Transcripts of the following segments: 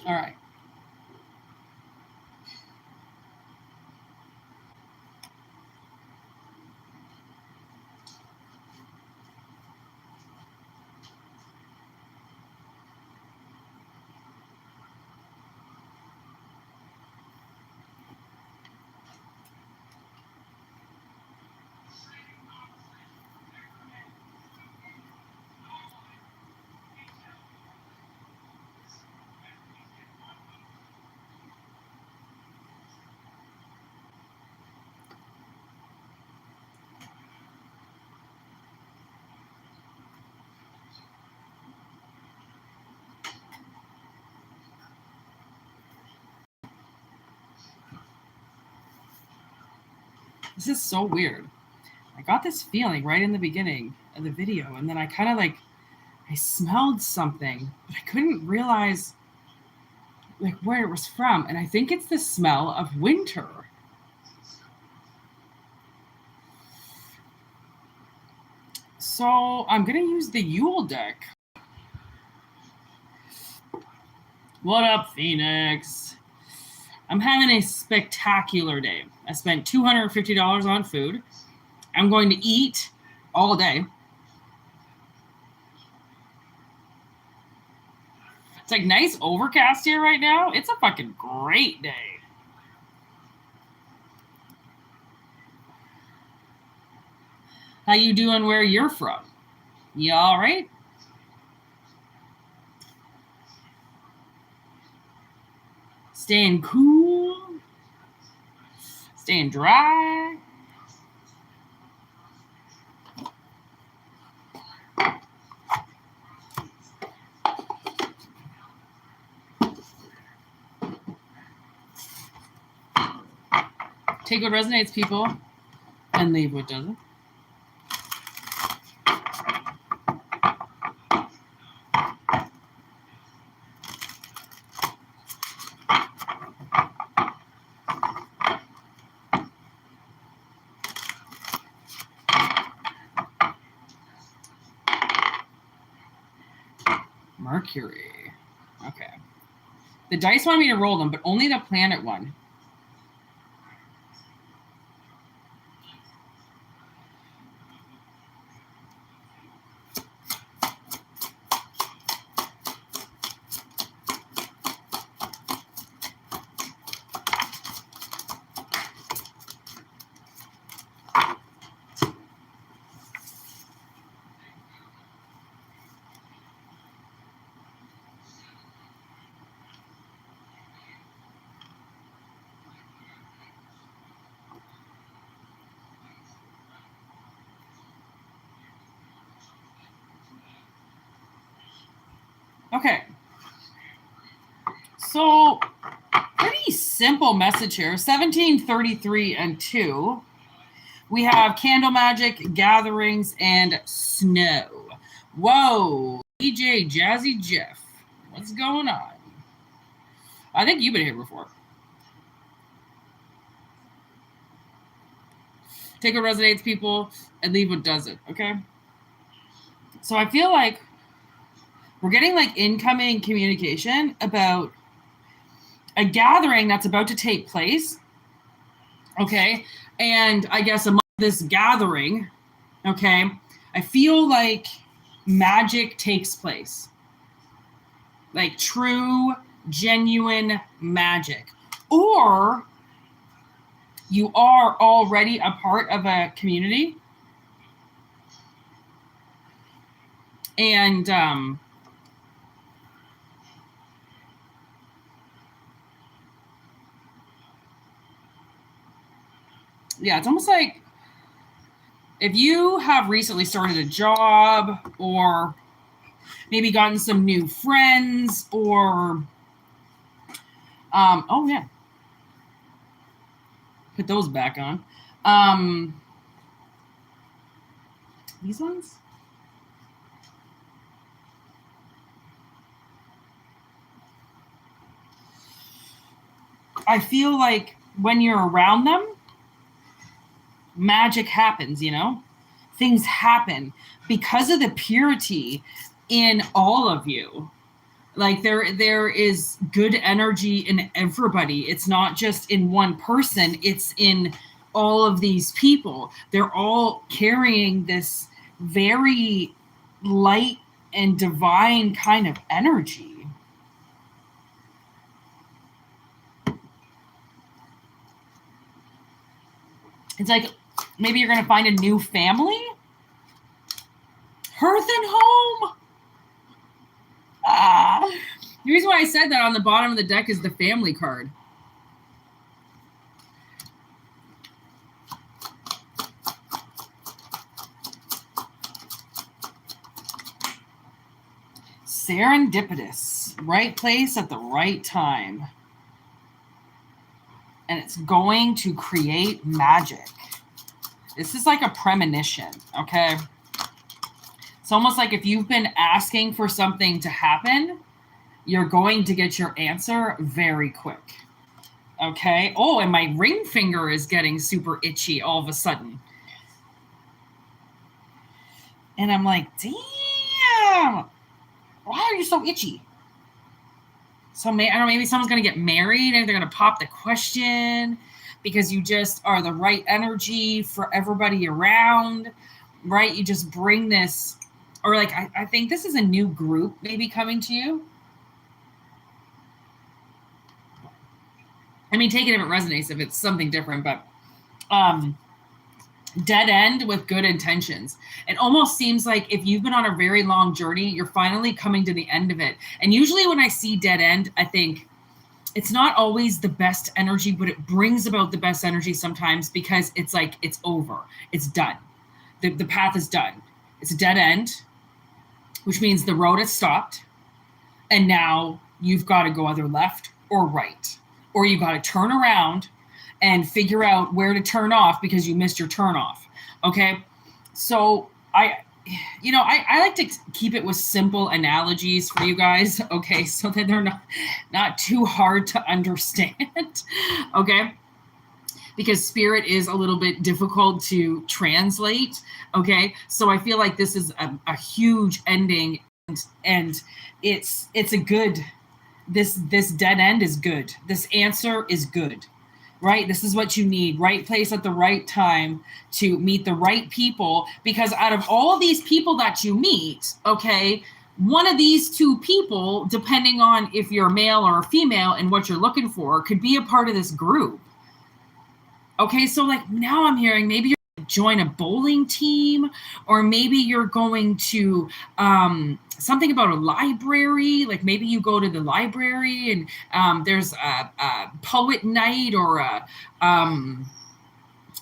All right. This is so weird. I got this feeling right in the beginning of the video, and then I kind of like, I smelled something, but I couldn't realize like where it was from. And I think it's the smell of winter. So I'm going to use the Yule deck. What up, Phoenix? I'm having a spectacular day. I spent $250 on food. I'm going to eat all day. It's like nice overcast here right now. It's a fucking great day. How you doing where you're from? You all right? Staying cool? Staying dry? Take what resonates, people, and leave what doesn't. Mercury. Okay. The dice want me to roll them, but only the planet one. Okay. So, pretty simple message here. 1733 and 2. We have candle magic, gatherings, and snow. Whoa. DJ Jazzy Jeff. What's going on? I think you've been here before. Take what resonates, people, and leave what doesn't, okay? So I feel like we're getting like incoming communication about a gathering that's about to take place, okay? And I guess among this gathering, okay, I feel like magic takes place. Like true, genuine magic. or you are already a part of a community. And yeah, it's almost like if you have recently started a job or maybe gotten some new friends or oh yeah, put those back on. These ones? I feel like when you're around them, magic happens, you know? Things happen because of the purity in all of you. Like there is good energy in everybody. It's not just in one person, it's in all of these people. They're all carrying this very light and divine kind of energy. It's like maybe you're going to find a new family. Hearth and home. The reason why I said that on the bottom of the deck is the family card. Serendipitous. Right place at the right time. And it's going to create magic. This is like a premonition, okay? It's almost like if you've been asking for something to happen, you're going to get your answer very quick, okay? Oh, and my ring finger is getting super itchy all of a sudden. And I'm like, damn, why are you so itchy? So I don't know, maybe someone's going to get married and they're going to pop the question because you just are the right energy for everybody around, right? You just bring this, or like, I think this is a new group maybe coming to you. I mean, take it if it resonates, if it's something different, but dead end with good intentions. It almost seems like if you've been on a very long journey, you're finally coming to the end of it. And usually when I see dead end, I think it's not always the best energy, but it brings about the best energy sometimes because it's like it's over. It's done. The path is done. It's a dead end, which means the road has stopped. And now you've got to go either left or right, or you got to turn around and figure out where to turn off because you missed your turn off. Okay. So I like to keep it with simple analogies for you guys. Okay. So that they're not too hard to understand. Okay. Because spirit is a little bit difficult to translate. Okay. So I feel like this is a huge ending and it's a good, this dead end is good. This answer is good. Right? This is what you need. Right place at the right time to meet the right people. Because out of all these people that you meet, okay, one of these two people, depending on if you're a male or a female and what you're looking for, could be a part of this group. Okay, so like now I'm hearing maybe you're going to join a bowling team, or maybe you're going to something about a library, like maybe you go to the library and there's a poet night or I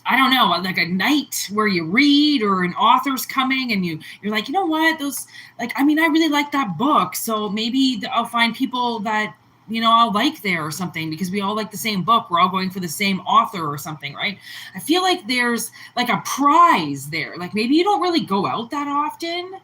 don't know, like a night where you read or an author's coming and you're like, you know what, those, like, I mean, I really like that book. So maybe I'll find people that, you know, I'll like there or something because we all like the same book. We're all going for the same author or something, right? I feel like there's like a prize there. Like maybe you don't really go out that often.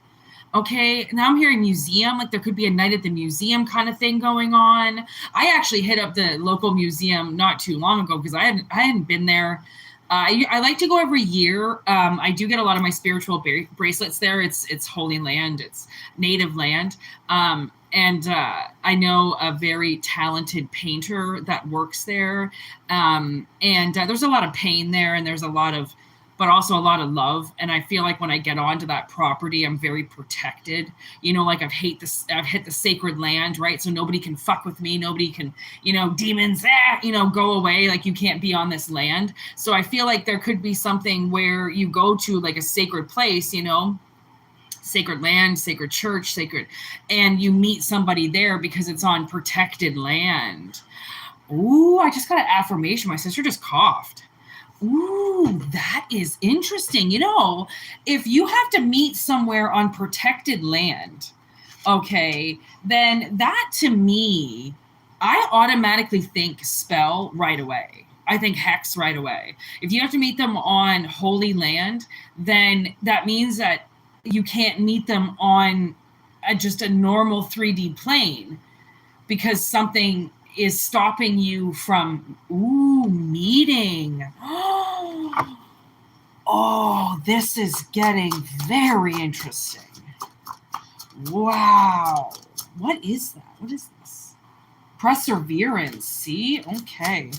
Okay, now I'm hearing museum, like there could be a night at the museum kind of thing going on. I actually hit up the local museum not too long ago because I hadn't been there. I like to go every year. I do get a lot of my spiritual bracelets there. It's holy land. It's native land. And I know a very talented painter that works there. And there's a lot of pain there, and there's a lot of but also a lot of love. And I feel like when I get onto that property, I'm very protected. You know, like I've hit the sacred land, right? So nobody can fuck with me. Nobody can, you know, demons, go away. Like you can't be on this land. So I feel like there could be something where you go to like a sacred place, you know, sacred land, sacred church, sacred, and you meet somebody there because it's on protected land. Ooh, I just got an affirmation. My sister just coughed. Ooh, that is interesting. You know, if you have to meet somewhere on protected land, okay, then that to me, I automatically think spell right away. I think hex right away. If you have to meet them on holy land, then that means that you can't meet them on just a normal 3D plane because something is stopping you from meeting. Oh, this is getting very interesting. Wow. What is that? What is this? Perseverance. See? Okay.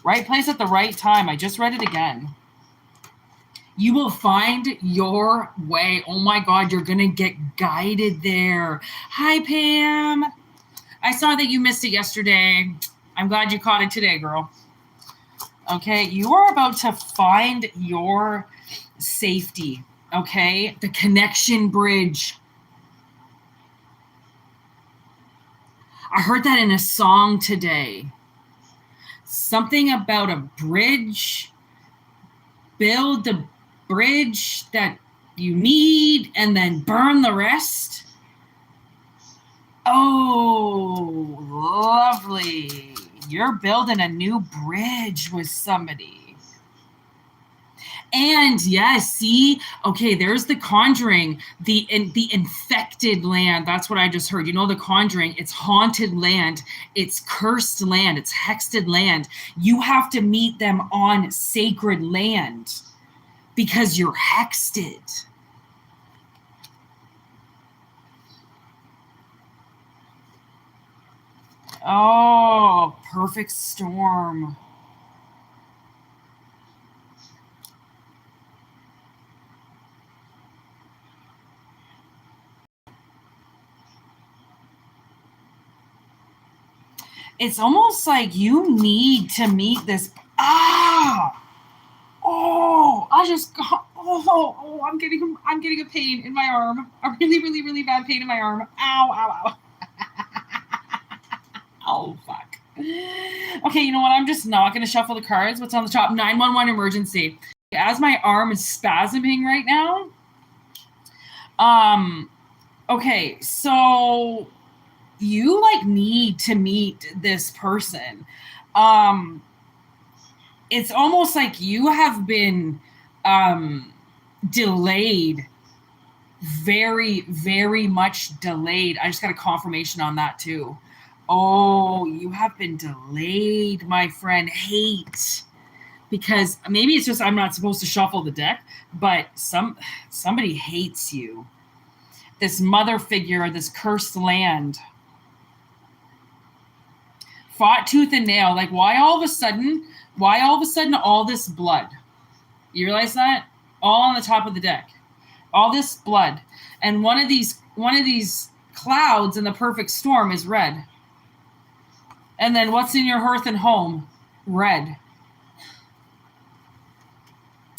Right place at the right time. I just read it again. You will find your way. Oh my God, you're going to get guided there. Hi, Pam. I saw that you missed it yesterday. I'm glad you caught it today, girl. Okay, you are about to find your safety, okay? The connection bridge. I heard that in a song today. Something about a bridge. Build the bridge that you need and then burn the rest. Oh, lovely. You're building a new bridge with somebody. And yes, see, okay, there's the Conjuring, the infected land. That's what I just heard. You know, the Conjuring, it's haunted land, it's cursed land, it's hexed land. You have to meet them on sacred land because you're hexed. Oh, perfect storm. It's almost like you need to meet this. I'm getting a pain in my arm. A really, really, really bad pain in my arm. Ow. Oh, fuck. Okay, you know what? I'm just not going to shuffle the cards. What's on the top? 911 emergency. As my arm is spasming right now. Okay, so you like need to meet this person. It's almost like you have been delayed, very, very much delayed. I just got a confirmation on that too. Oh, you have been delayed, my friend. Hate. Because maybe it's just I'm not supposed to shuffle the deck, but somebody hates you. This mother figure, this cursed land. Fought tooth and nail. Like, why all of a sudden all this blood? You realize that? All on the top of the deck. All this blood. And one of these clouds in the perfect storm is red. And then what's in your hearth and home? Red.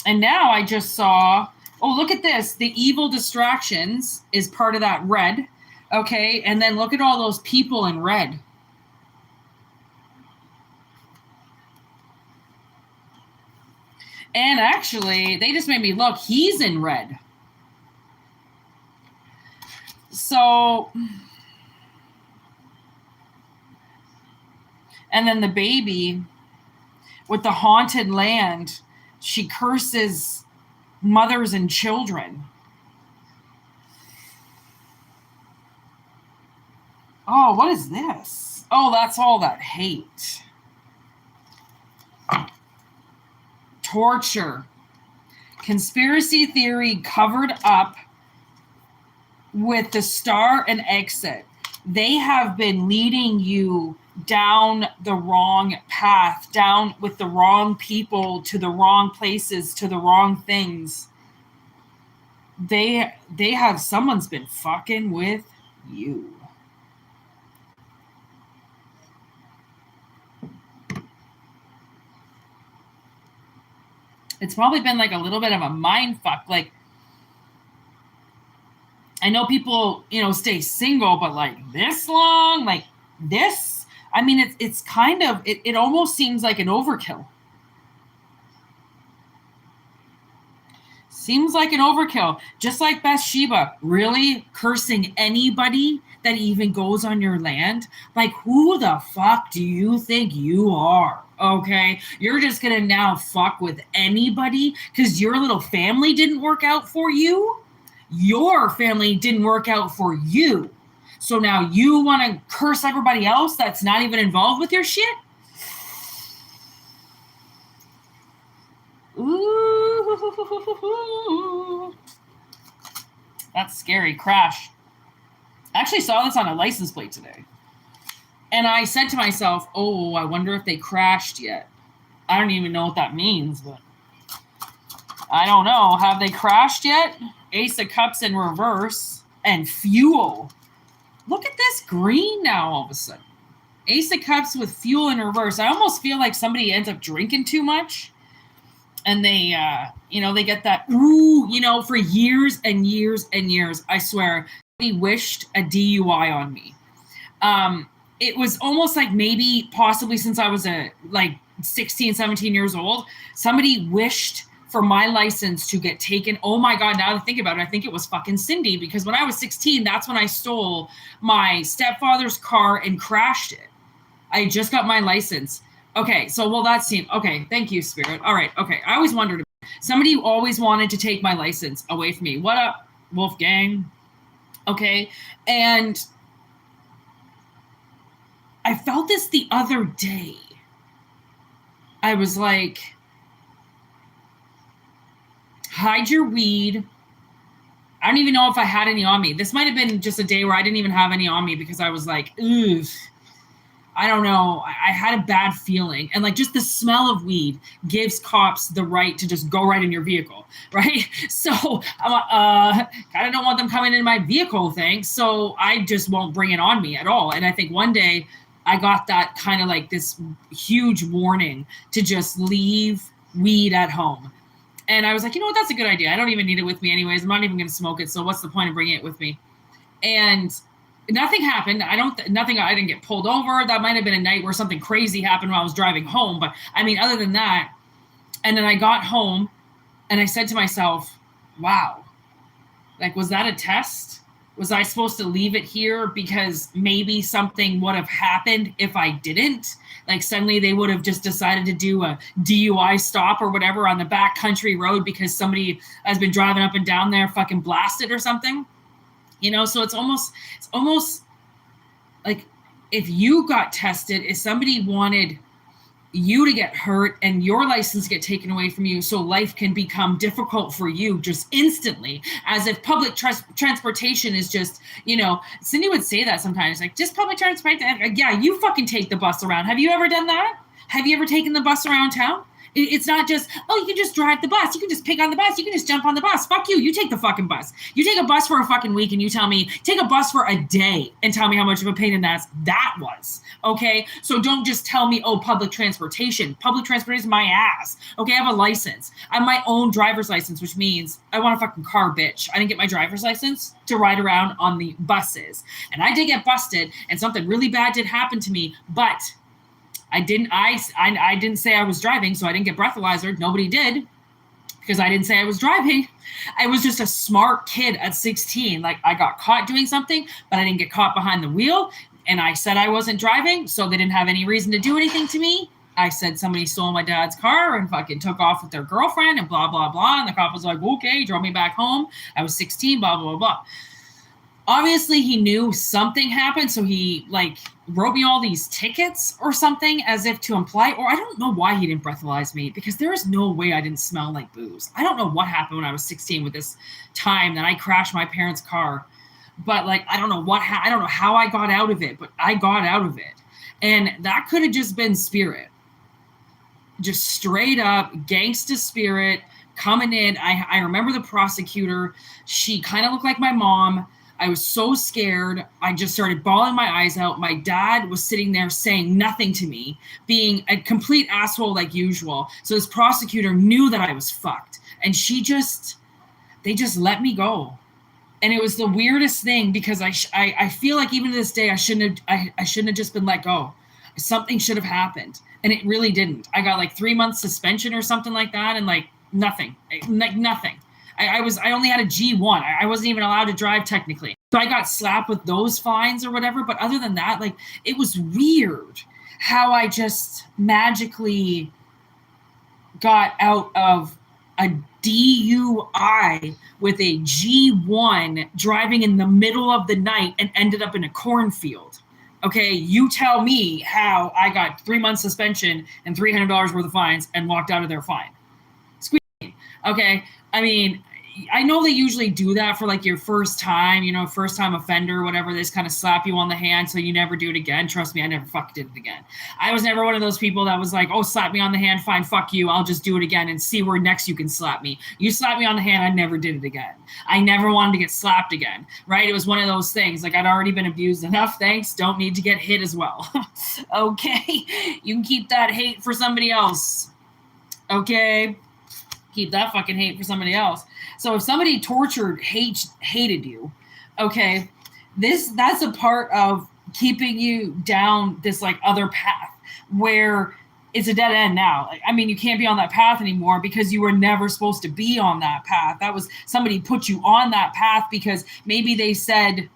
And now I just saw, oh, look at this. The evil distractions is part of that red. Okay. And then look at all those people in red. And actually, they just made me look. He's in red. So, and then the baby with the haunted land, she curses mothers and children. Oh, what is this? Oh, that's all that hate. Torture. Conspiracy theory covered up with the star and exit. They have been leading you down the wrong path, down with the wrong people, to the wrong places, to the wrong things, they have, someone's been fucking with you. It's probably been like a little bit of a mind fuck. Like, I know people, stay single, but like this long, like this, I mean, it's kind of, it almost seems like an overkill. Seems like an overkill. Just like Bathsheba, really cursing anybody that even goes on your land. Like, who the fuck do you think you are? Okay, you're just gonna now fuck with anybody because your little family didn't work out for you. Your family didn't work out for you. So now you want to curse everybody else that's not even involved with your shit? Ooh. That's scary. Crash. I actually saw this on a license plate today. And I said to myself, oh, I wonder if they crashed yet. I don't even know what that means, but I don't know. Have they crashed yet? Ace of Cups in reverse and fuel. Look at this green now all of a sudden. Ace of Cups with fuel in reverse. I almost feel like somebody ends up drinking too much. And they, they get that, for years and years and years. I swear, he wished a DUI on me. It was almost like maybe possibly since I was 16, 17 years old, somebody wished for my license to get taken. Oh my God, now that I think about it, I think it was fucking Cindy, because when I was 16, that's when I stole my stepfather's car and crashed it. I just got my license. Okay, so, that seemed, okay, thank you, Spirit. All right, okay, I always wondered, somebody always wanted to take my license away from me. What up, Wolfgang? Okay, and I felt this the other day. I was like, hide your weed. I don't even know if I had any on me. This might have been just a day where I didn't even have any on me because I was like, ugh. I don't know. I had a bad feeling. And like just the smell of weed gives cops the right to just go right in your vehicle, right? So I kind of don't want them coming in my vehicle thing. So I just won't bring it on me at all. And I think one day I got that kind of like this huge warning to just leave weed at home. And I was like, you know what? That's a good idea. I don't even need it with me anyways. I'm not even going to smoke it. So what's the point of bringing it with me? And nothing happened. I didn't get pulled over. That might have been a night where something crazy happened while I was driving home. But I mean, other than that, and then I got home and I said to myself, wow, like, was that a test? Was I supposed to leave it here because maybe something would have happened if I didn't? Like suddenly they would have just decided to do a DUI stop or whatever on the back country road because somebody has been driving up and down there fucking blasted or something. So it's almost like if you got tested, if somebody wanted you to get hurt and your license get taken away from you so life can become difficult for you just instantly, as if public transportation is just, Cindy would say that sometimes, like, just public transportation. Yeah, you fucking take the bus around. Have you ever done that? Have you ever taken the bus around town? It's not just, you can just drive the bus. You can just pick on the bus. You can just jump on the bus. Fuck you. You take the fucking bus. You take a bus for a fucking week and you tell me, take a bus for a day and tell me how much of a pain in the ass that was. Okay? So don't just tell me, public transportation. Public transportation is my ass. Okay? I have a license. I have my own driver's license, which means I want a fucking car, bitch. I didn't get my driver's license to ride around on the buses. And I did get busted and something really bad did happen to me, but I didn't say I was driving, so I didn't get breathalyzer. Nobody did because I didn't say I was driving. I was just a smart kid at 16. Like, I got caught doing something, but I didn't get caught behind the wheel. And I said I wasn't driving, so they didn't have any reason to do anything to me. I said somebody stole my dad's car and fucking took off with their girlfriend and blah, blah, blah. And the cop was like, okay, drove me back home. I was 16, blah, blah, blah. Obviously, he knew something happened, so he, wrote me all these tickets or something as if to imply, or I don't know why he didn't breathalyze me, because there is no way I didn't smell like booze. I don't know what happened when I was 16 with this time that I crashed my parents' car, but, I don't know I don't know how I got out of it, but I got out of it. And that could have just been spirit. Just straight up gangsta spirit coming in. I remember the prosecutor. She kind of looked like my mom. I was so scared. I just started bawling my eyes out. My dad was sitting there saying nothing to me, being a complete asshole like usual. So this prosecutor knew that I was fucked. And they just let me go. And it was the weirdest thing because I feel like even to this day, I shouldn't have just been let go. Something should have happened. And it really didn't. I got like 3 months suspension or something like that. And like nothing. I only had a G1. I wasn't even allowed to drive technically. So I got slapped with those fines or whatever. But other than that, like it was weird how I just magically got out of a DUI with a G1 driving in the middle of the night and ended up in a cornfield. Okay, you tell me how I got 3 months suspension and $300 worth of fines and walked out of there fine. Squeeze. Okay, I mean, I know they usually do that for like your first time, first time offender, whatever. They just kind of slap you on the hand so you never do it again. Trust me, I never fucking did it again. I was never one of those people that was like, oh, slap me on the hand, fine, fuck you. I'll just do it again and see where next you can slap me. You slap me on the hand, I never did it again. I never wanted to get slapped again, right? It was one of those things. Like I'd already been abused enough, thanks. Don't need to get hit as well. Okay, you can keep that hate for somebody else. Okay, keep that fucking hate for somebody else. So if somebody hated you, okay, that's a part of keeping you down this like other path where it's a dead end now. Like, I mean, you can't be on that path anymore because you were never supposed to be on that path. That was somebody put you on that path because maybe they said,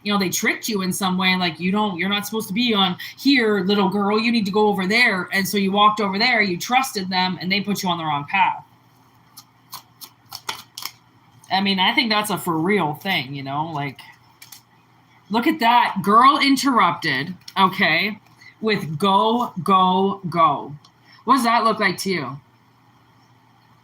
they tricked you in some way. Like you're not supposed to be on here, little girl. You need to go over there. And so you walked over there, you trusted them, and they put you on the wrong path. I mean, I think that's a for real thing, like, look at that. Girl interrupted, okay, with go, go, go. What does that look like to you?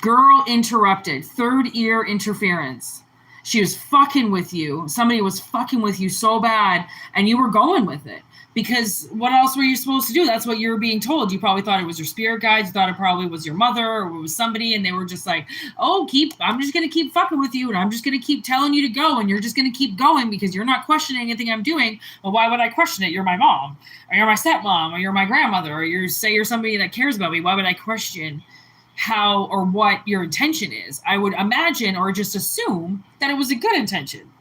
Girl interrupted, third ear interference. She was fucking with you. Somebody was fucking with you so bad, and you were going with it. Because what else were you supposed to do? That's what you were being told. You probably thought it was your spirit guides. You thought it probably was your mother or it was somebody. And they were just like, oh, I'm just going to keep fucking with you. And I'm just going to keep telling you to go. And you're just going to keep going because you're not questioning anything I'm doing. Well, why would I question it? You're my mom or you're my stepmom or you're my grandmother or you're somebody that cares about me. Why would I question how or what your intention is? I would imagine or just assume that it was a good intention.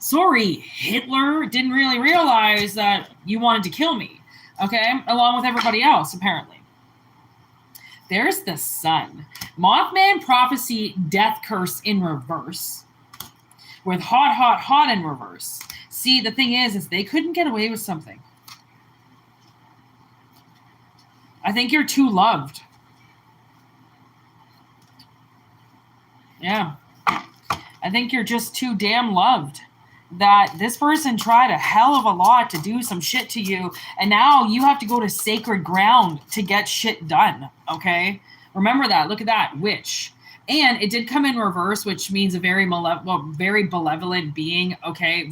Sorry, Hitler didn't really realize that you wanted to kill me, okay? Along with everybody else, apparently. There's the sun. Mothman prophecy death curse in reverse. With hot, hot, hot in reverse. See, the thing is they couldn't get away with something. I think you're too loved. Yeah. I think you're just too damn loved. That this person tried a hell of a lot to do some shit to you, and now you have to go to sacred ground to get shit done, okay? Remember that. Look at that. Witch. And it did come in reverse, which means a very malevolent being, okay?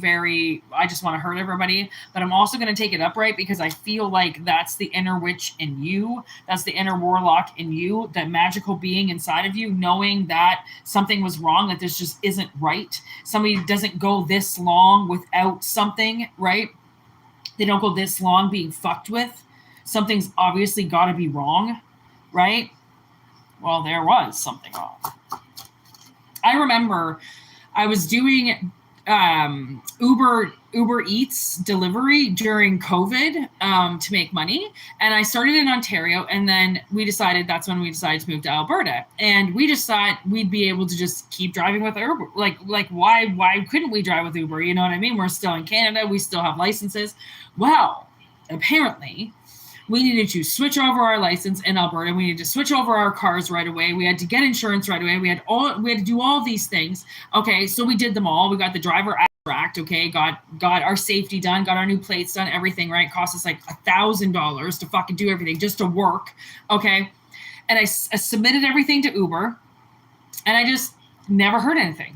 I just want to hurt everybody. But I'm also going to take it upright because I feel like that's the inner witch in you. That's the inner warlock in you, that magical being inside of you, knowing that something was wrong, that this just isn't right. Somebody doesn't go this long without something, right? They don't go this long being fucked with. Something's obviously got to be wrong, right? Well, there was something wrong. I remember I was doing Uber Eats delivery during COVID to make money. And I started in Ontario, and then that's when we decided to move to Alberta. And we just thought we'd be able to just keep driving with Uber. Like why couldn't we drive with Uber? You know what I mean? We're still in Canada. We still have licenses. Well, apparently we needed to switch over our license in Alberta. We needed to switch over our cars right away. We had to get insurance right away. We had to do all these things. Okay, so we did them all. We got the driver act. Okay, got our safety done. Got our new plates done. Everything right. Cost us like $1,000 to fucking do everything just to work. Okay, and I submitted everything to Uber, and I just never heard anything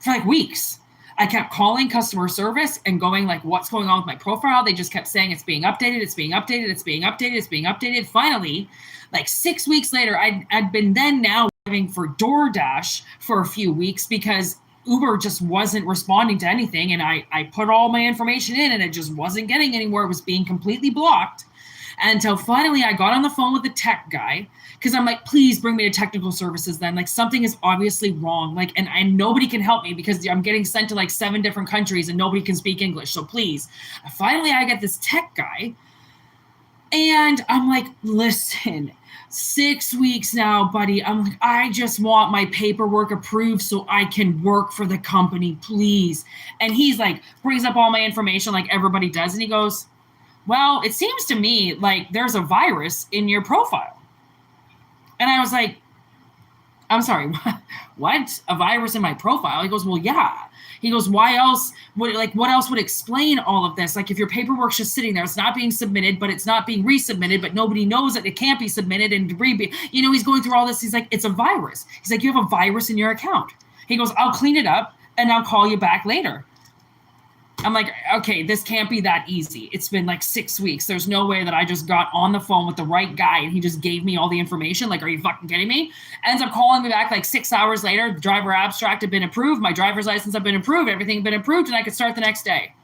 for like weeks. I kept calling customer service and going like, what's going on with my profile? They just kept saying it's being updated, it's being updated, it's being updated, it's being updated. Finally, like 6 weeks later, I'd been then now driving for DoorDash for a few weeks because Uber just wasn't responding to anything. And I put all my information in and it just wasn't getting anywhere. It was being completely blocked. Until finally I got on the phone with the tech guy because I'm like, please bring me to technical services then. Like something is obviously wrong. Like, and nobody can help me because I'm getting sent to like 7 different countries and nobody can speak English. So please. Finally, I get this tech guy and I'm like, listen, 6 weeks now, buddy. I'm like, I just want my paperwork approved so I can work for the company, please. And he's like, brings up all my information like everybody does. And he goes, well, it seems to me like there's a virus in your profile. And I was like, I'm sorry, what? A virus in my profile? He goes, well, yeah. He goes, why else would, like, what else would explain all of this? Like, if your paperwork's just sitting there, it's not being submitted, but it's not being resubmitted, but nobody knows that it can't be submitted and he's going through all this. He's like, it's a virus. He's like, you have a virus in your account. He goes, I'll clean it up and I'll call you back later. I'm like, okay, this can't be that easy. It's been like 6 weeks. There's no way that I just got on the phone with the right guy and he just gave me all the information. Like, are you fucking kidding me? Ends up calling me back like 6 hours later. The driver abstract had been approved. My driver's license had been approved. Everything had been approved and I could start the next day.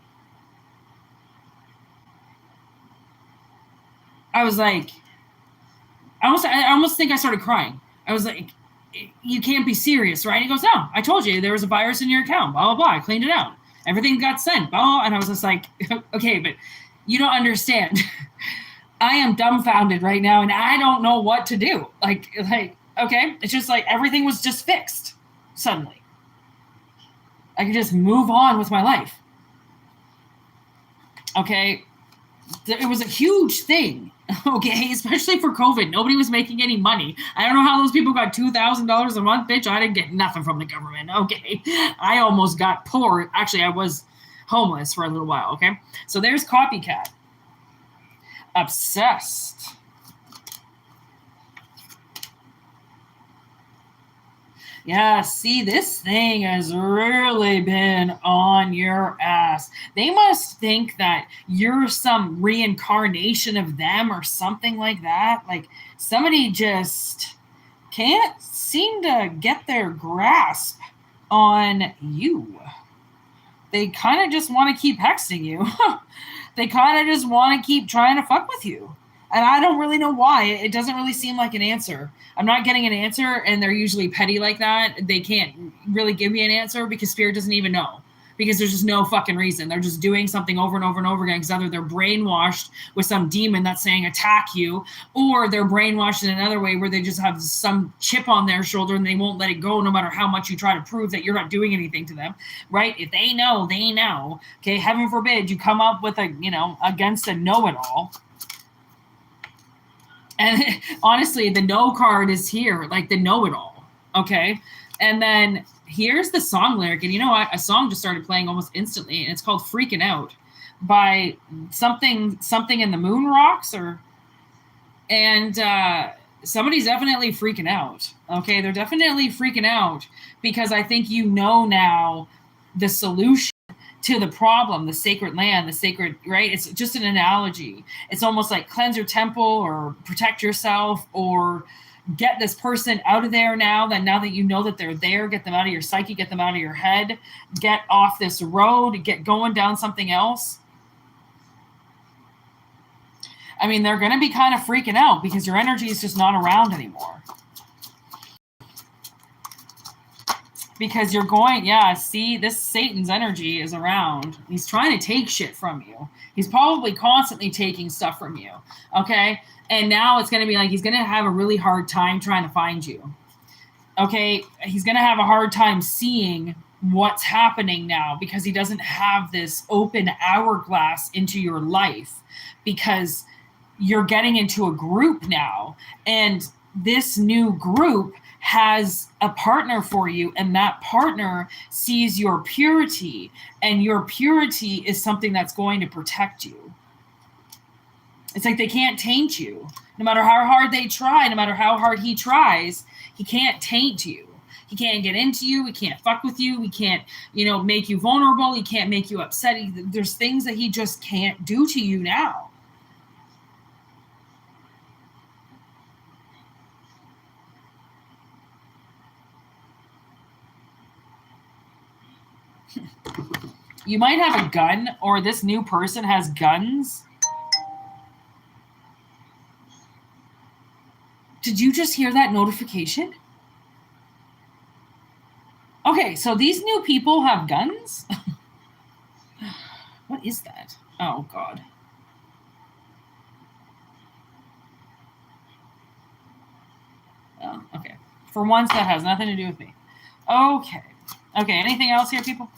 I was like, I almost think I started crying. I was like, you can't be serious, right? He goes, no, I told you there was a virus in your account, blah, blah, blah. I cleaned it out. Everything got sent, blah, and I was just like, okay, but you don't understand. I am dumbfounded right now, and I don't know what to do. Like, okay, it's just like everything was just fixed suddenly. I could just move on with my life. Okay, it was a huge thing. Okay, especially for COVID. Nobody was making any money. I don't know how those people got $2,000 a month, bitch. I didn't get nothing from the government. Okay, I almost got poor. Actually, I was homeless for a little while. Okay, so there's Copycat. Obsessed. Yeah, see, this thing has really been on your ass. They must think that you're some reincarnation of them or something like that. Like, somebody just can't seem to get their grasp on you. They kind of just want to keep hexing you. They kind of just want to keep trying to fuck with you. And I don't really know why. It doesn't really seem like an answer. I'm not getting an answer, and they're usually petty like that. They can't really give me an answer because Spirit doesn't even know. Because there's just no fucking reason. They're just doing something over and over and over again because either they're brainwashed with some demon that's saying attack you, or they're brainwashed in another way where they just have some chip on their shoulder and they won't let it go no matter how much you try to prove that you're not doing anything to them, right? If they know, they know. Okay, heaven forbid you come up with against a know-it-all. And honestly, the no card is here, like the know-it-all, okay? And then here's the song lyric. And you know what? A song just started playing almost instantly, and it's called Freaking Out by something in the Moon Rocks. And somebody's definitely freaking out, okay? They're definitely freaking out because I think you know now the solution to the problem, the sacred land, the sacred, right? It's just an analogy. It's almost like cleanse your temple or protect yourself or get this person out of there now that you know that they're there, get them out of your psyche, get them out of your head, get off this road, get going down something else. I mean, they're going to be kind of freaking out because your energy is just not around anymore. Because you're going, see, this Satan's energy is around. He's trying to take shit from you. He's probably constantly taking stuff from you, okay? And now it's going to be like he's going to have a really hard time trying to find you, okay? He's going to have a hard time seeing what's happening now because he doesn't have this open hourglass into your life because you're getting into a group now. And this new group has a partner for you, and that partner sees your purity, and your purity is something that's going to protect you. It's like they can't taint you. No matter how hard they try, no matter how hard he tries, he can't taint you. He can't get into you. He can't fuck with you. He can't, make you vulnerable. He can't make you upset. There's things that he just can't do to you now. You might have a gun, or this new person has guns. Did you just hear that notification? Okay, so these new people have guns? What is that? Oh, God. Oh, okay. For once, that has nothing to do with me. Okay. Okay, anything else here, people?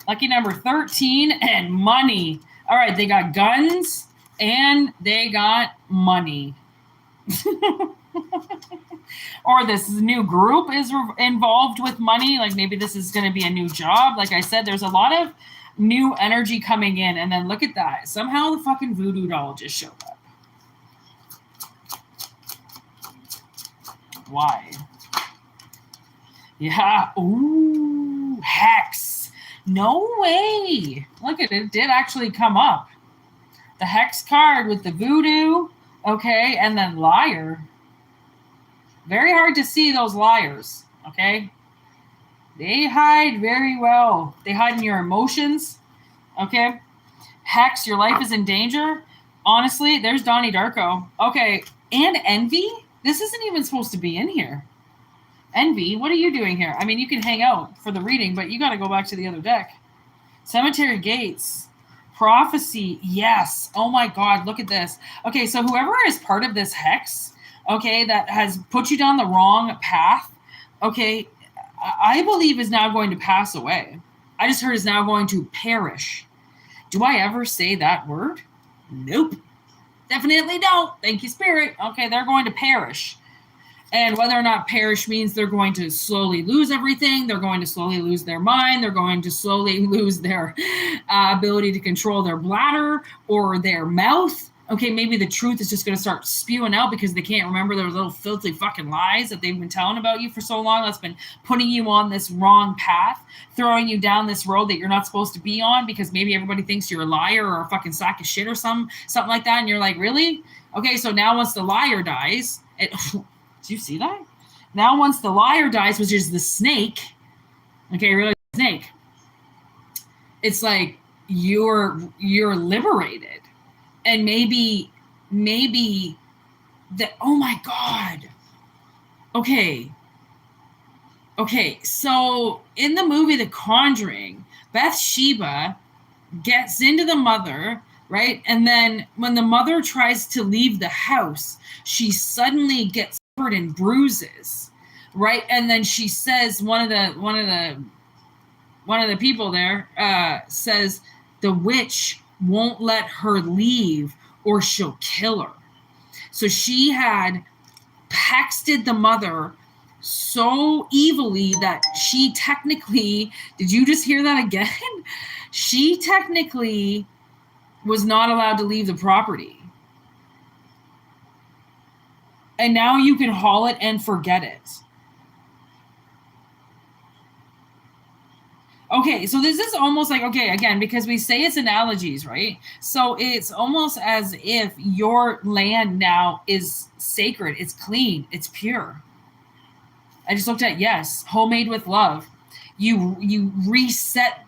Lucky number 13 and money. All right, they got guns and they got money. Or this new group is involved with money. Like maybe this is going to be a new job. Like I said, there's a lot of new energy coming in. And then look at that. Somehow the fucking voodoo doll just showed up. Why? Yeah. Ooh, hex. No way. Look at it. It did actually come up. The hex card with the voodoo. Okay. And then liar. Very hard to see those liars. Okay. They hide very well. They hide in your emotions. Okay. Hex, your life is in danger. Honestly, there's Donnie Darko. Okay. And envy. This isn't even supposed to be in here. Envy, what are you doing here? I mean, you can hang out for the reading, but you got to go back to the other deck. Cemetery Gates. Prophecy. Yes. Oh my God. Look at this. Okay. So whoever is part of this hex, okay, that has put you down the wrong path, okay, I believe is now going to pass away. I just heard is now going to perish. Do I ever say that word? Nope. Definitely don't. Thank you, Spirit. Okay, they're going to perish. And whether or not perish means they're going to slowly lose everything, they're going to slowly lose their mind, they're going to slowly lose their ability to control their bladder or their mouth. Okay, maybe the truth is just going to start spewing out because they can't remember those little filthy fucking lies that they've been telling about you for so long. That's been putting you on this wrong path, throwing you down this road that you're not supposed to be on because maybe everybody thinks you're a liar or a fucking sack of shit or something like that. And you're like, really? Okay, so now once the liar dies, did you see that? Now once the liar dies, which is the snake, okay, really snake, it's like you're liberated. And maybe that, oh my God. Okay, so in the movie The Conjuring, Bathsheba gets into the mother, right? And then when the mother tries to leave the house, she suddenly gets covered in bruises, right? And then she says, one of the people there says, the witch won't let her leave or she'll kill her. So she had texted the mother so evilly that she technically, did you just hear that again? She technically was not allowed to leave the property. And now you can haul it and forget it. Okay, so this is almost like, okay, again, because we say it's analogies, right? So it's almost as if your land now is sacred, it's clean, it's pure. I just looked at, yes, homemade with love. You reset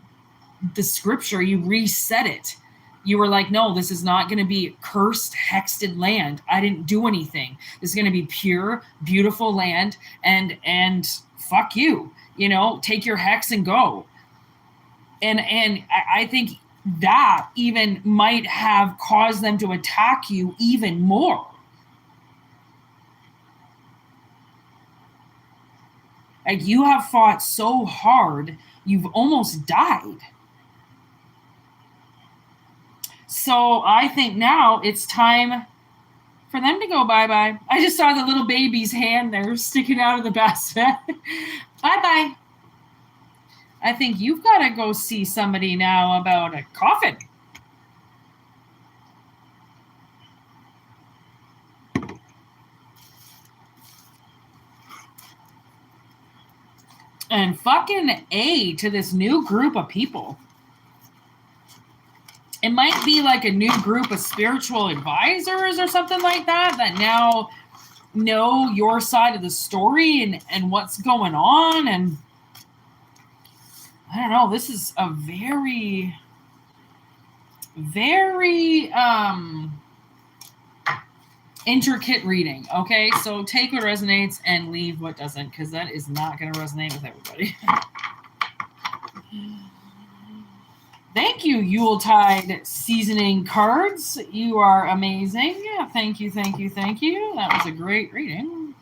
the scripture, you reset it. You were like, no, this is not going to be cursed, hexed land. I didn't do anything. This is going to be pure, beautiful land, and fuck you. Take your hex and go. And I think that even might have caused them to attack you even more. Like you have fought so hard, you've almost died. So I think now it's time for them to go bye-bye. I just saw the little baby's hand there sticking out of the basket. Bye-bye. I think you've got to go see somebody now about a coffin. And fucking A to this new group of people. It might be like a new group of spiritual advisors or something like that now know your side of the story and what's going on. And I don't know, this is a very, very intricate reading. Okay, so take what resonates and leave what doesn't, because that is not going to resonate with everybody. Thank you, Yuletide seasoning cards. You are amazing. Yeah, thank you, thank you, thank you. That was a great reading.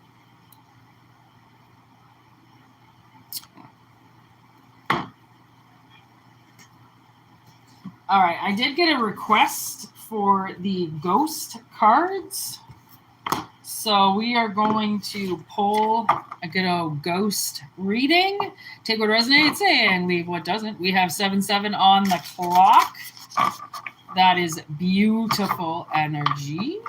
All right, I did get a request for the ghost cards. So we are going to pull a good old ghost reading. Take what resonates and leave what doesn't. We have 7/7 on the clock. That is beautiful energy.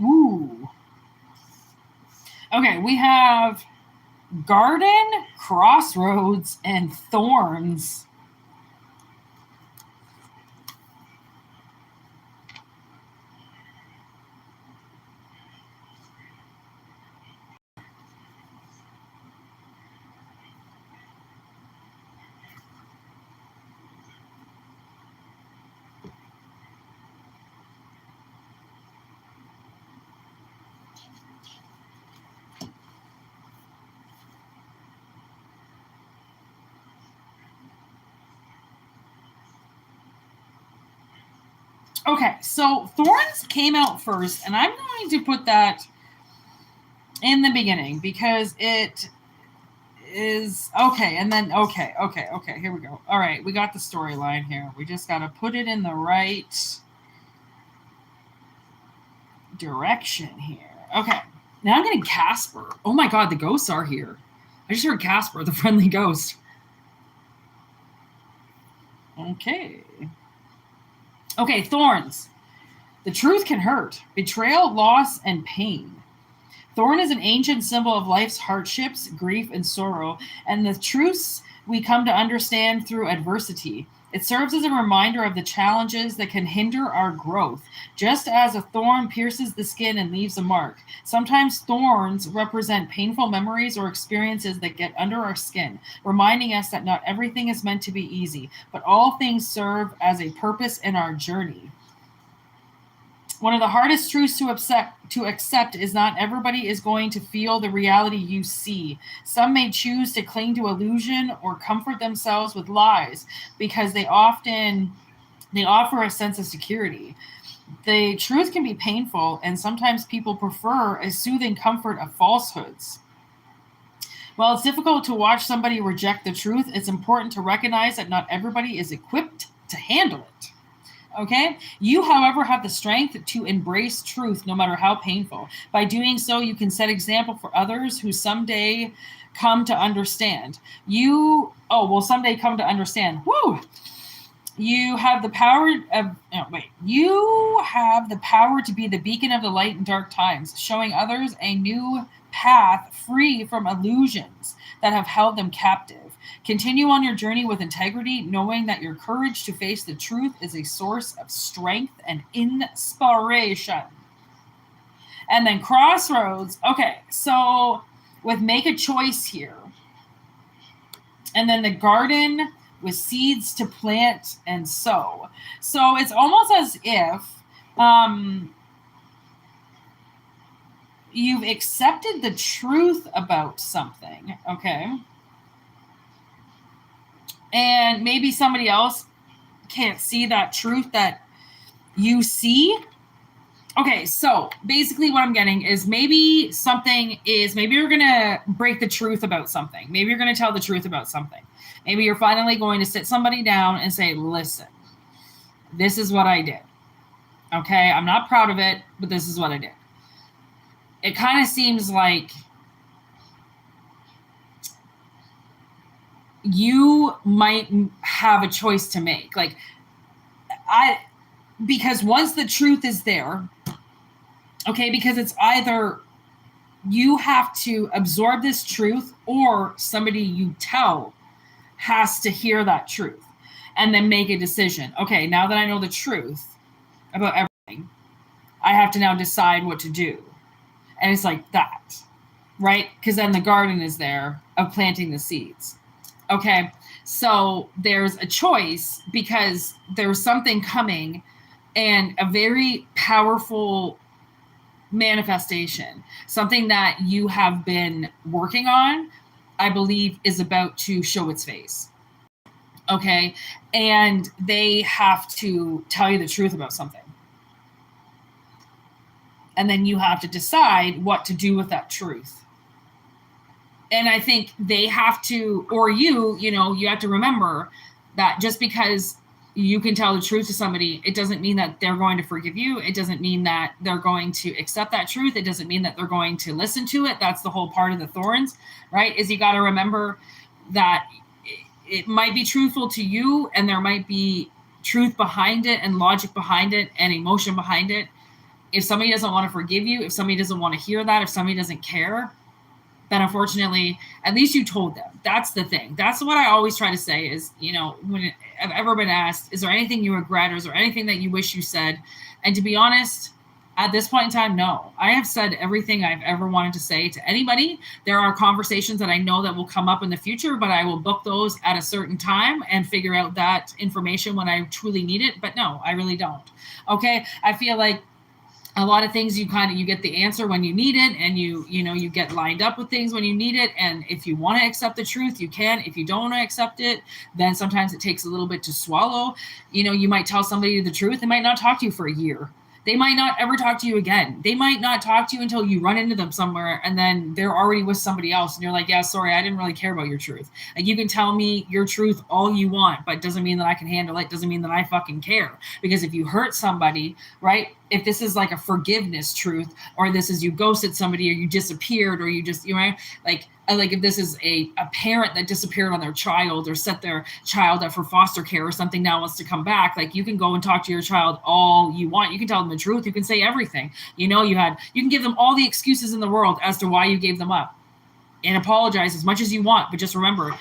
Ooh. Okay, we have garden, crossroads, and thorns. Okay, so thorns came out first, and I'm going to put that in the beginning because it is okay. And then okay, here we go. All right, we got the storyline here. We just got to put it in the right direction here. Okay, now I'm getting Casper. Oh my god, the ghosts are here. I just heard Casper, the friendly ghost. Okay, thorns. The truth can hurt. Betrayal, loss, and pain. Thorn is an ancient symbol of life's hardships, grief, and sorrow, and the truths we come to understand through adversity. It serves as a reminder of the challenges that can hinder our growth. Just as a thorn pierces the skin and leaves a mark, sometimes thorns represent painful memories or experiences that get under our skin, reminding us that not everything is meant to be easy, but all things serve as a purpose in our journey. One of the hardest truths to accept is not everybody is going to feel the reality you see. Some may choose to cling to illusion or comfort themselves with lies because they offer a sense of security. The truth can be painful, and sometimes people prefer a soothing comfort of falsehoods. While it's difficult to watch somebody reject the truth, it's important to recognize that not everybody is equipped to handle it. Okay? You, however, have the strength to embrace truth no matter how painful. By doing so, you can set example for others who someday come to understand. Someday come to understand. Woo! You have the power to be the beacon of the light in dark times, showing others a new path free from illusions that have held them captive. Continue on your journey with integrity, knowing that your courage to face the truth is a source of strength and inspiration. And then crossroads. Okay, so with make a choice here. And then the garden with seeds to plant and sow. So it's almost as if you've accepted the truth about something, okay? and maybe somebody else can't see that truth that you see. Okay, so basically what I'm getting is maybe you're going to break the truth about something. Maybe you're going to tell the truth about something. Maybe you're finally going to sit somebody down and say, listen, this is what I did. Okay, I'm not proud of it, but this is what I did. It kind of seems like you might have a choice to make. Like, because once the truth is there, okay, because it's either you have to absorb this truth or somebody you tell has to hear that truth and then make a decision. Okay, now that I know the truth about everything, I have to now decide what to do. And it's like that, right? Because then the garden is there of planting the seeds. Okay, so there's a choice because there's something coming and a very powerful manifestation, something that you have been working on, I believe, is about to show its face. Okay, and they have to tell you the truth about something. And then you have to decide what to do with that truth. And I think they have to, or you have to remember that just because you can tell the truth to somebody, it doesn't mean that they're going to forgive you. It doesn't mean that they're going to accept that truth. It doesn't mean that they're going to listen to it. That's the whole part of the thorns, right? Is you got to remember that it might be truthful to you and there might be truth behind it and logic behind it and emotion behind it. If somebody doesn't want to forgive you, if somebody doesn't want to hear that, if somebody doesn't care, then unfortunately, at least you told them. That's the thing. That's what I always try to say is, when I've ever been asked, is there anything you regret or is there anything that you wish you said? And to be honest, at this point in time, no. I have said everything I've ever wanted to say to anybody. There are conversations that I know that will come up in the future, but I will book those at a certain time and figure out that information when I truly need it. But no, I really don't. Okay? I feel like a lot of things you get the answer when you need it, and you get lined up with things when you need it. And if you want to accept the truth, you can. If you don't want to accept it, then sometimes it takes a little bit to swallow. You might tell somebody the truth. They might not talk to you for a year. They might not ever talk to you again. They might not talk to you until you run into them somewhere and then they're already with somebody else. And you're like, yeah, sorry, I didn't really care about your truth. Like, you can tell me your truth all you want, but it doesn't mean that I can handle it. It doesn't mean that I fucking care. Because if you hurt somebody, right? If this is like a forgiveness truth, or this is you ghosted somebody, or you disappeared, or you just, like if this is a parent that disappeared on their child or set their child up for foster care or something, now wants to come back, like, you can go and talk to your child all you want. You can tell them the truth. You can say everything. You can give them all the excuses in the world as to why you gave them up and apologize as much as you want. But just remember,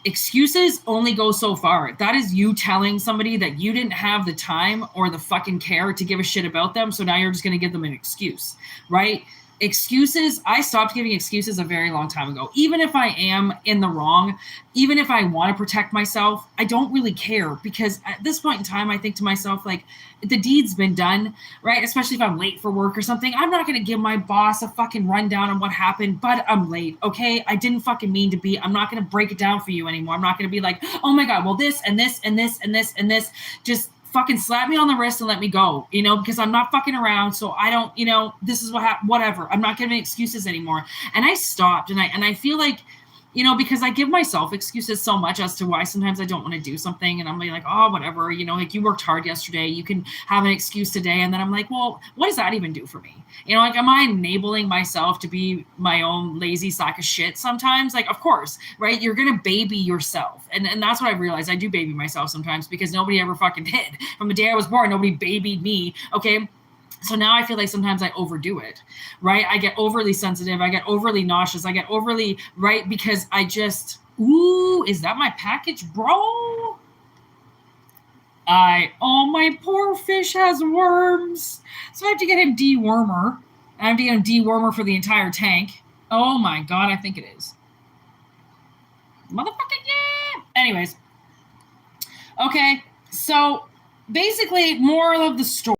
excuses only go so far. That is you telling somebody that you didn't have the time or the fucking care to give a shit about them. So now you're just going to give them an excuse, right? Excuses, I stopped giving excuses a very long time ago. Even if I am in the wrong, even if I want to protect myself, I don't really care, because at this point in time, I think to myself, like, the deed's been done, right? Especially if I'm late for work or something. I'm not going to give my boss a fucking rundown on what happened, but I'm late, okay? I didn't fucking mean to be. I'm not going to break it down for you anymore. I'm not going to be like, oh my God, well, this and this and this and this and this. Just fucking slap me on the wrist and let me go, because I'm not fucking around. So I don't, this is what happened, whatever. I'm not giving excuses anymore. And I stopped, and I feel like, because I give myself excuses so much as to why sometimes I don't want to do something. And I'm like, oh, whatever, like, you worked hard yesterday. You can have an excuse today. And then I'm like, well, what does that even do for me? Like, am I enabling myself to be my own lazy sack of shit sometimes? Like, of course, right? You're going to baby yourself. And that's what I realized. I do baby myself sometimes, because nobody ever fucking did. From the day I was born, nobody babied me. Okay. So now I feel like sometimes I overdo it, right? I get overly sensitive. I get overly nauseous. I get overly, right? Because I just, ooh, is that my package, bro? My poor fish has worms. So I have to get him dewormer. I have to get him dewormer for the entire tank. Oh my God, I think it is. Motherfucking yeah. Anyways. Okay, so basically, moral of the story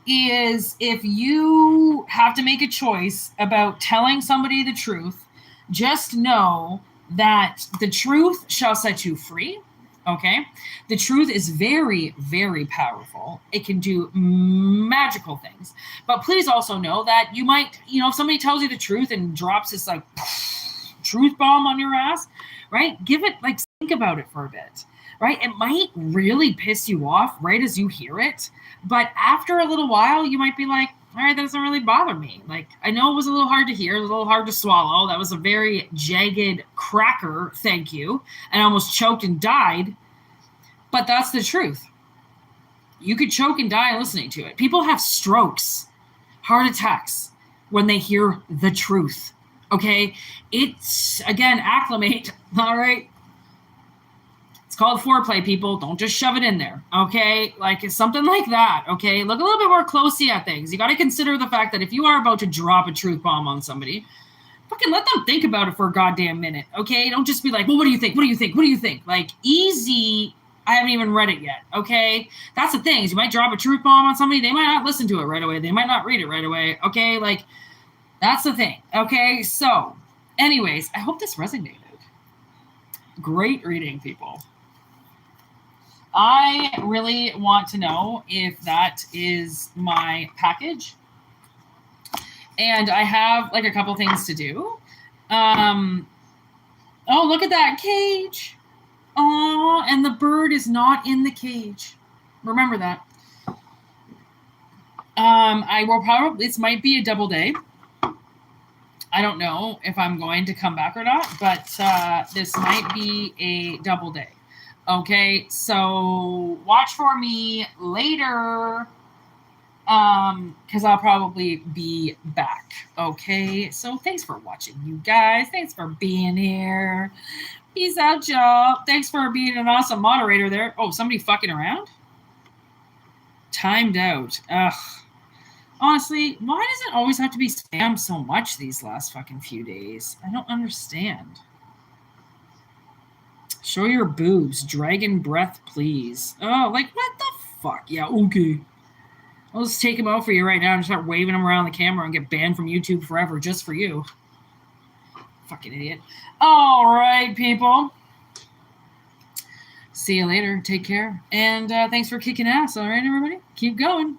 is, if you have to make a choice about telling somebody the truth, just know that the truth shall set you free. Okay. The truth is very, very powerful. It can do magical things. But please also know that you might, if somebody tells you the truth and drops this like truth bomb on your ass, right? Give it, like, think about it for a bit, right? It might really piss you off right as you hear it. But after a little while, you might be like, all right, that doesn't really bother me. Like, I know it was a little hard to hear, a little hard to swallow. That was a very jagged cracker, thank you. And I almost choked and died. But that's the truth. You could choke and die listening to it. People have strokes, heart attacks when they hear the truth. Okay? It's, again, acclimate, all right? It's called foreplay, people. Don't just shove it in there, okay? Like, it's something like that, okay? Look a little bit more closely at things. You got to consider the fact that if you are about to drop a truth bomb on somebody, fucking let them think about it for a goddamn minute, okay? Don't just be like, well, what do you think? What do you think? What do you think? Like, easy. I haven't even read it yet, okay? That's the thing. You might drop a truth bomb on somebody. They might not listen to it right away. They might not read it right away, okay? Like, that's the thing, okay? So, anyways, I hope this resonated. Great reading, people. I really want to know if that is my package. And I have, like, a couple things to do. Oh, look at that cage. Oh, and the bird is not in the cage. Remember that. I will probably, this might be a double day. I don't know if I'm going to come back or not, but this might be a double day. Okay, so watch for me later, because I'll probably be back. Okay, so thanks for watching, you guys. Thanks for being here. Peace out, y'all. Thanks for being an awesome moderator there. Oh, somebody fucking around? Timed out. Ugh. Honestly, why does it always have to be spam so much these last fucking few days? I don't understand. Show your boobs. Dragon breath, please. Oh, like, what the fuck? Yeah, okay. I'll just take him out for you right now and start waving him around the camera and get banned from YouTube forever just for you. Fucking idiot. All right, people. See you later. Take care. And thanks for kicking ass. All right, everybody? Keep going.